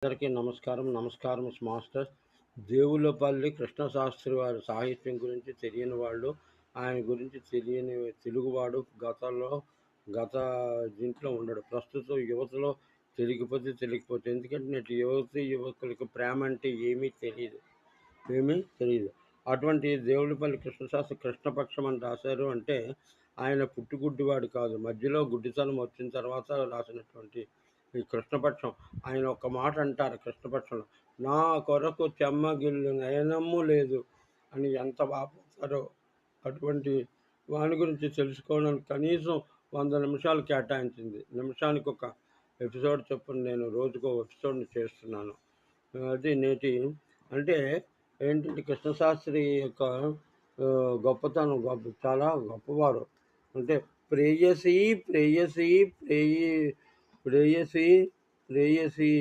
అందరికీ నమస్కారం. నమస్కారం మాస్టర్స్. దేవులపల్లి కృష్ణశాస్త్రి వారి సాహిత్యం గురించి తెలియని వాళ్ళు, ఆయన గురించి తెలియని తెలుగువాడు గత దీంట్లో ఉండడు. ప్రస్తుతం యువతలో తెలియకపోతే ఎందుకంటే నేటి యువకులకు ప్రేమ అంటే ఏమీ తెలియదు. అటువంటి దేవులపల్లి కృష్ణశాస్త్రి కృష్ణపక్షం అని రాశారు అంటే ఆయన పుట్టుగుడ్డివాడు కాదు. మధ్యలో గుడ్డితనం వచ్చిన తర్వాత రాసినటువంటి ఈ కృష్ణపక్షం. ఆయన ఒక మాట అంటారు కృష్ణపక్షంలో, నా కొరకు చెమ్మగిల్లు నయనమ్ము లేదు అని ఎంత బాగుతారో. అటువంటి వాని గురించి తెలుసుకోవడానికి కనీసం 100 నిమిషాలు కేటాయించింది. నిమిషానికి ఒక ఎపిసోడ్ చొప్పున నేను రోజుకో ఎపిసోడ్ని చేస్తున్నాను. అది నేటి అంటే ఏంటంటే కృష్ణశాస్త్రి యొక్క గొప్పతనం చాలా గొప్పవారు. అంటే ప్రేయసి ప్రేయసి ప్రేయసి ప్రేయసి